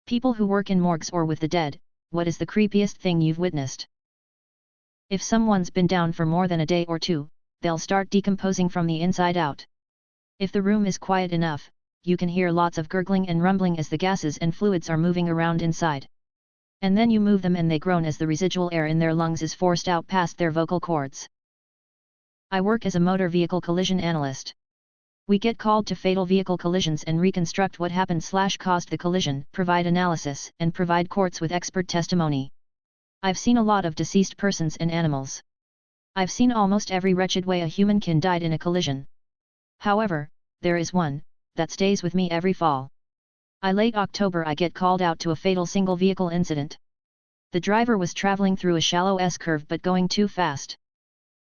People who work in morgues or with the dead, what is the creepiest thing you've witnessed? If someone's been down for more than a day or two, they'll start decomposing from the inside out. If the room is quiet enough, you can hear lots of gurgling and rumbling as the gases and fluids are moving around inside. And then you move them and they groan as the residual air in their lungs is forced out past their vocal cords. I work as a motor vehicle collision analyst. We get called to fatal vehicle collisions and reconstruct what happened/caused the collision, provide analysis, and provide courts with expert testimony. I've seen a lot of deceased persons and animals. I've seen almost every wretched way a human can died in a collision. However, there is one that stays with me every fall. Late October I get called out to a fatal single vehicle incident. The driver was traveling through a shallow S-curve but going too fast.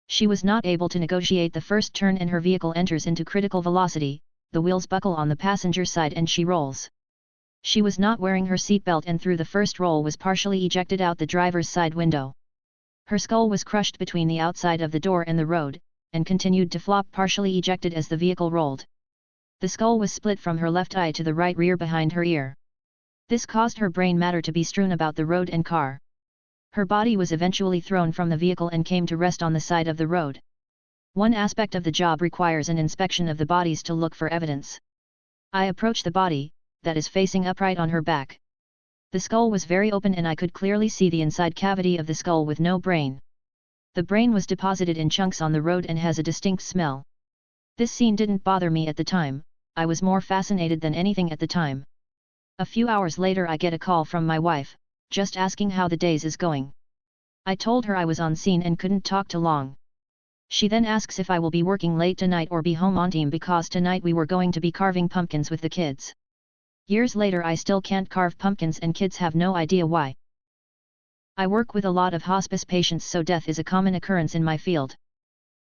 She was not able to negotiate the first turn and her vehicle enters into critical velocity, the wheels buckle on the passenger side and she rolls. She was not wearing her seatbelt and through the first roll was partially ejected out the driver's side window. Her skull was crushed between the outside of the door and the road, and continued to flop partially ejected as the vehicle rolled. The skull was split from her left eye to the right rear behind her ear. This caused her brain matter to be strewn about the road and car. Her body was eventually thrown from the vehicle and came to rest on the side of the road. One aspect of the job requires an inspection of the bodies to look for evidence. I approached the body, that is facing upright on her back. The skull was very open and I could clearly see the inside cavity of the skull with no brain. The brain was deposited in chunks on the road and has a distinct smell. This scene didn't bother me at the time, I was more fascinated than anything at the time. A few hours later I get a call from my wife, just asking how the days is going. I told her I was on scene and couldn't talk too long. She then asks if I will be working late tonight or be home on time because tonight we were going to be carving pumpkins with the kids. Years later I still can't carve pumpkins and kids have no idea why. I work with a lot of hospice patients so death is a common occurrence in my field.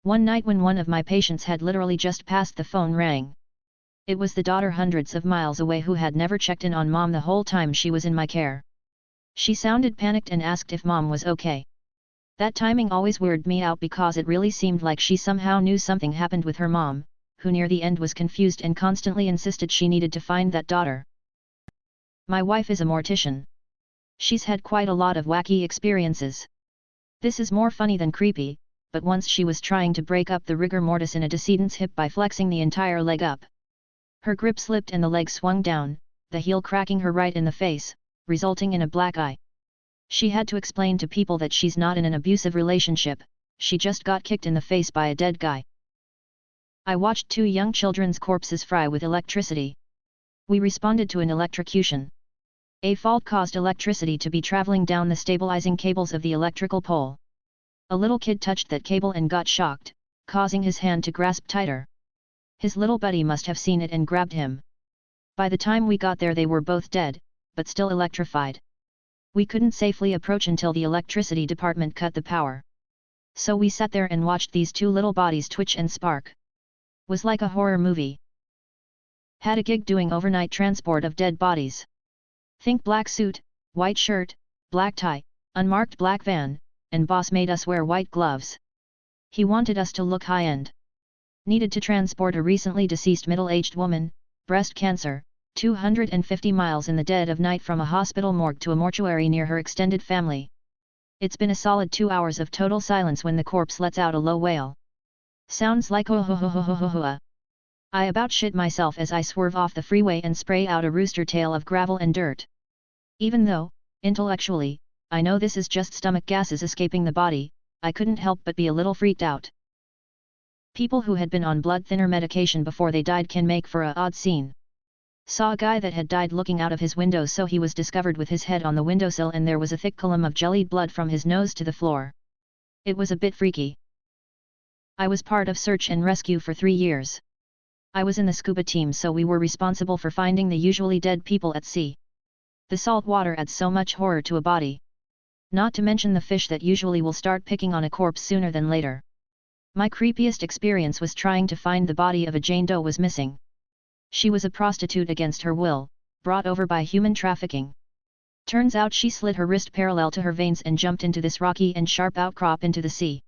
One night when one of my patients had literally just passed the phone rang. It was the daughter hundreds of miles away who had never checked in on mom the whole time she was in my care. She sounded panicked and asked if mom was okay. That timing always weirded me out because it really seemed like she somehow knew something happened with her mom, who near the end was confused and constantly insisted she needed to find that daughter. My wife is a mortician. She's had quite a lot of wacky experiences. This is more funny than creepy, but once she was trying to break up the rigor mortis in a decedent's hip by flexing the entire leg up. Her grip slipped and the leg swung down, the heel cracking her right in the face, resulting in a black eye. She had to explain to people that she's not in an abusive relationship, she just got kicked in the face by a dead guy. I watched 2 young children's corpses fry with electricity. We responded to an electrocution. A fault caused electricity to be traveling down the stabilizing cables of the electrical pole. A little kid touched that cable and got shocked, causing his hand to grasp tighter. His little buddy must have seen it and grabbed him. By the time we got there they were both dead, but still electrified. We couldn't safely approach until the electricity department cut the power. So we sat there and watched these 2 little bodies twitch and spark. Was like a horror movie. Had a gig doing overnight transport of dead bodies. Think black suit, white shirt, black tie, unmarked black van, and boss made us wear white gloves. He wanted us to look high-end. Needed to transport a recently deceased middle-aged woman, breast cancer, 250 miles in the dead of night from a hospital morgue to a mortuary near her extended family. It's been a solid 2 hours of total silence when the corpse lets out a low wail. Sounds like oh ho ho ho ho ho ho. I about shit myself as I swerve off the freeway and spray out a rooster tail of gravel and dirt. Even though, intellectually, I know this is just stomach gases escaping the body, I couldn't help but be a little freaked out. People who had been on blood thinner medication before they died can make for a odd scene. Saw a guy that had died looking out of his window, so he was discovered with his head on the windowsill and there was a thick column of jellied blood from his nose to the floor. It was a bit freaky. I was part of search and rescue for 3 years. I was in the scuba team, so we were responsible for finding the usually dead people at sea. The salt water adds so much horror to a body. Not to mention the fish that usually will start picking on a corpse sooner than later. My creepiest experience was trying to find the body of a Jane Doe was missing. She was a prostitute against her will, brought over by human trafficking. Turns out she slit her wrist parallel to her veins and jumped into this rocky and sharp outcrop into the sea.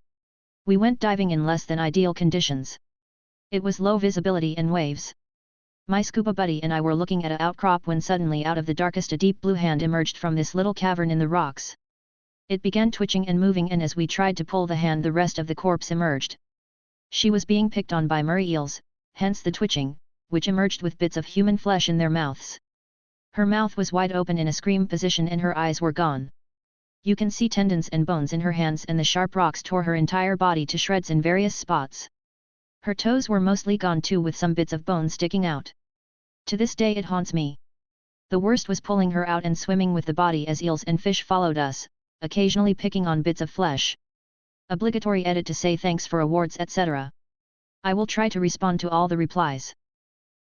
We went diving in less than ideal conditions. It was low visibility and waves. My scuba buddy and I were looking at an outcrop when suddenly out of the darkest a deep blue hand emerged from this little cavern in the rocks. It began twitching and moving, and as we tried to pull the hand, the rest of the corpse emerged. She was being picked on by Murray eels, hence the twitching, which emerged with bits of human flesh in their mouths. Her mouth was wide open in a scream position and her eyes were gone. You can see tendons and bones in her hands, and the sharp rocks tore her entire body to shreds in various spots. Her toes were mostly gone too, with some bits of bone sticking out. To this day it haunts me. The worst was pulling her out and swimming with the body as eels and fish followed us, occasionally picking on bits of flesh. Obligatory edit to say thanks for awards etc. I will try to respond to all the replies.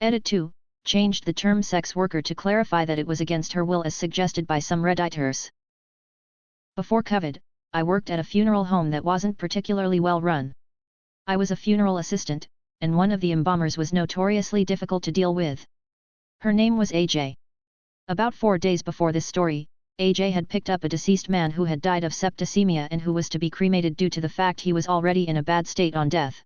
Edit 2, changed the term sex worker to clarify that it was against her will as suggested by some Redditors. Before COVID, I worked at a funeral home that wasn't particularly well run. I was a funeral assistant, and one of the embalmers was notoriously difficult to deal with. Her name was AJ. About 4 days before this story, AJ had picked up a deceased man who had died of septicemia and who was to be cremated due to the fact he was already in a bad state on death.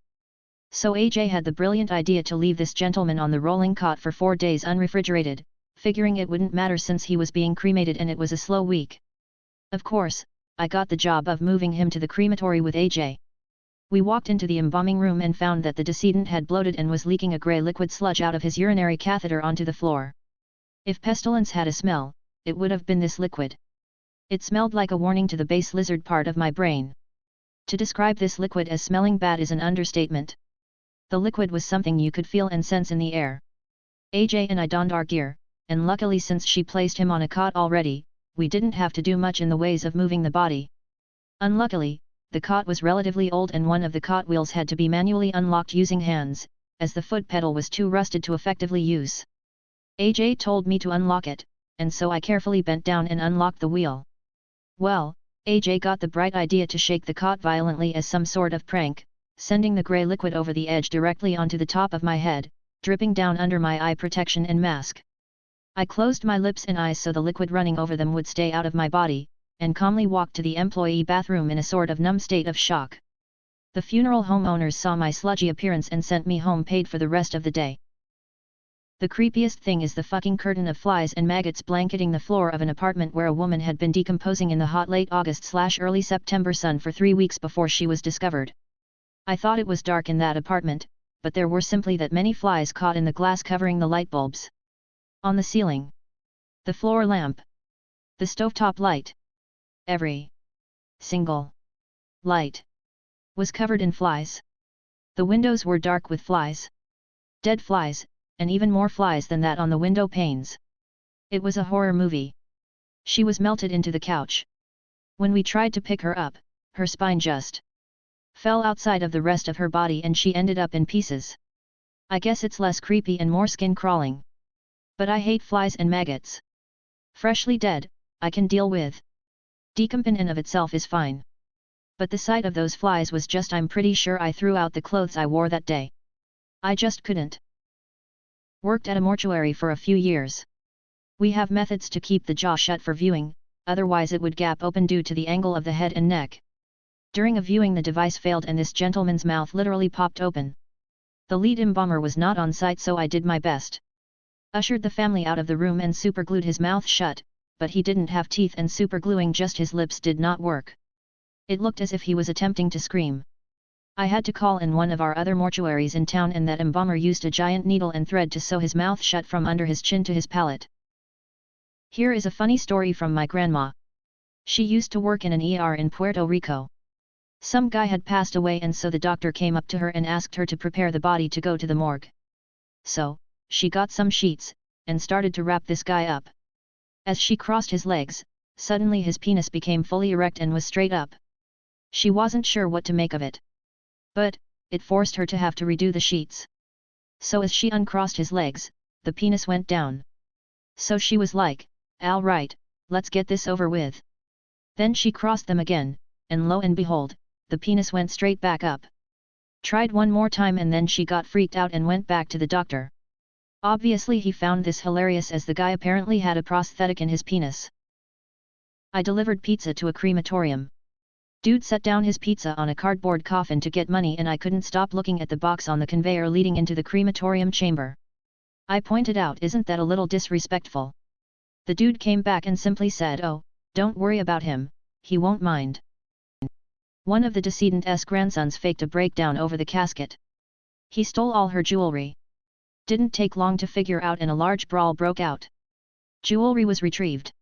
So AJ had the brilliant idea to leave this gentleman on the rolling cot for 4 days unrefrigerated, figuring it wouldn't matter since he was being cremated and it was a slow week. Of course, I got the job of moving him to the crematory with AJ. We walked into the embalming room and found that the decedent had bloated and was leaking a grey liquid sludge out of his urinary catheter onto the floor. If pestilence had a smell, it would have been this liquid. It smelled like a warning to the base lizard part of my brain. To describe this liquid as smelling bad is an understatement. The liquid was something you could feel and sense in the air. AJ and I donned our gear, and luckily since she placed him on a cot already, we didn't have to do much in the ways of moving the body. Unluckily, the cot was relatively old and one of the cot wheels had to be manually unlocked using hands, as the foot pedal was too rusted to effectively use. AJ told me to unlock it, and so I carefully bent down and unlocked the wheel. Well, AJ got the bright idea to shake the cot violently as some sort of prank, sending the grey liquid over the edge directly onto the top of my head, dripping down under my eye protection and mask. I closed my lips and eyes so the liquid running over them would stay out of my body, and calmly walked to the employee bathroom in a sort of numb state of shock. The funeral home owners saw my sludgy appearance and sent me home paid for the rest of the day. The creepiest thing is the fucking curtain of flies and maggots blanketing the floor of an apartment where a woman had been decomposing in the hot late August/early September sun for 3 weeks before she was discovered. I thought it was dark in that apartment, but there were simply that many flies caught in the glass covering the light bulbs. On the ceiling. The floor lamp. The stovetop light. Every single light was covered in flies. The windows were dark with flies. Dead flies, and even more flies than that on the window panes. It was a horror movie. She was melted into the couch. When we tried to pick her up, her spine just fell outside of the rest of her body and she ended up in pieces. I guess it's less creepy and more skin crawling. But I hate flies and maggots. Freshly dead, I can deal with. Decomp in and of itself is fine. But the sight of those flies was just, I'm pretty sure I threw out the clothes I wore that day. I just couldn't. Worked at a mortuary for a few years. We have methods to keep the jaw shut for viewing, otherwise it would gap open due to the angle of the head and neck. During a viewing the device failed and this gentleman's mouth literally popped open. The lead embalmer was not on site, so I did my best. Ushered the family out of the room and superglued his mouth shut, but he didn't have teeth and supergluing just his lips did not work. It looked as if he was attempting to scream. I had to call in one of our other mortuaries in town, and that embalmer used a giant needle and thread to sew his mouth shut from under his chin to his palate. Here is a funny story from my grandma. She used to work in an ER in Puerto Rico. Some guy had passed away and so the doctor came up to her and asked her to prepare the body to go to the morgue. So, she got some sheets, and started to wrap this guy up. As she crossed his legs, suddenly his penis became fully erect and was straight up. She wasn't sure what to make of it. But, it forced her to have to redo the sheets. So as she uncrossed his legs, the penis went down. So she was like, "All right, let's get this over with." Then she crossed them again, and lo and behold, the penis went straight back up. Tried one more time and then she got freaked out and went back to the doctor. Obviously he found this hilarious as the guy apparently had a prosthetic in his penis. I delivered pizza to a crematorium. Dude set down his pizza on a cardboard coffin to get money and I couldn't stop looking at the box on the conveyor leading into the crematorium chamber. I pointed out, isn't that a little disrespectful? The dude came back and simply said, oh, don't worry about him, he won't mind. One of the decedent's grandsons faked a breakdown over the casket. He stole all her jewelry. Didn't take long to figure out and a large brawl broke out. Jewelry was retrieved.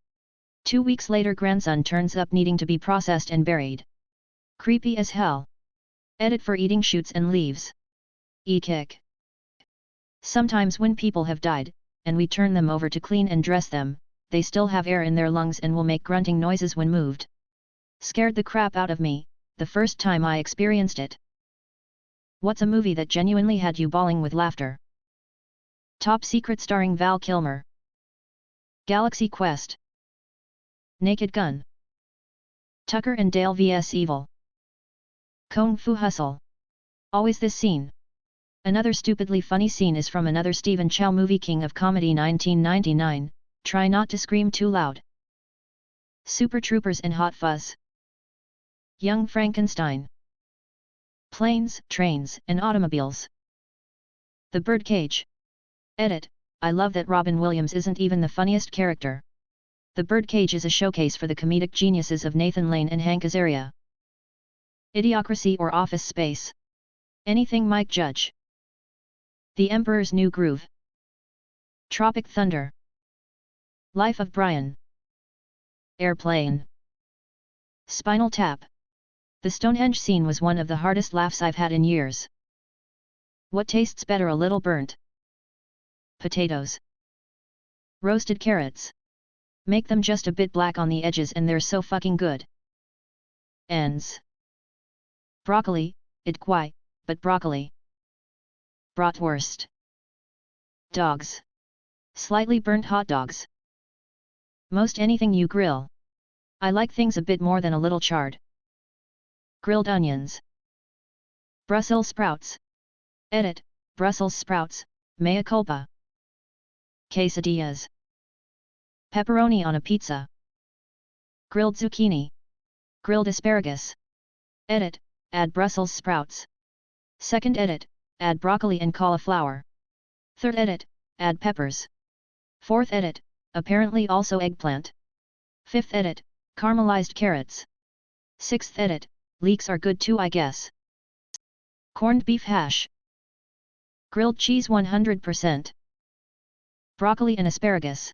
2 weeks later grandson turns up needing to be processed and buried. Creepy as hell. Edit for eating shoots and leaves. E-kick. Sometimes when people have died, and we turn them over to clean and dress them, they still have air in their lungs and will make grunting noises when moved. Scared the crap out of me, the first time I experienced it. What's a movie that genuinely had you bawling with laughter? Top Secret starring Val Kilmer. Galaxy Quest. Naked Gun. Tucker and Dale vs Evil. Kung Fu Hustle. Always this scene. Another stupidly funny scene is from another Stephen Chow movie, King of Comedy 1999, Try Not to Scream Too Loud. Super Troopers and Hot Fuzz. Young Frankenstein. Planes, Trains, and Automobiles. The Birdcage. Edit, I love that Robin Williams isn't even the funniest character. The Birdcage is a showcase for the comedic geniuses of Nathan Lane and Hank Azaria. Idiocracy or Office Space. Anything Mike Judge. The Emperor's New Groove. Tropic Thunder. Life of Brian. Airplane. Spinal Tap. The Stonehenge scene was one of the hardest laughs I've had in years. What tastes better, a little burnt? Potatoes. Roasted carrots. Make them just a bit black on the edges and they're so fucking good. Ends. Broccoli, it quite, but broccoli. Bratwurst. Dogs. Slightly burnt hot dogs. Most anything you grill. I like things a bit more than a little charred. Grilled onions. Brussels sprouts. Edit, Brussels sprouts, mea culpa. Quesadillas. Pepperoni on a pizza. Grilled zucchini. Grilled asparagus. Edit, add Brussels sprouts. Second edit, add broccoli and cauliflower. Third edit, add peppers. Fourth edit, apparently also eggplant. Fifth edit, caramelized carrots. Sixth edit, leeks are good too, I guess. Corned beef hash. Grilled cheese 100%. Broccoli and asparagus.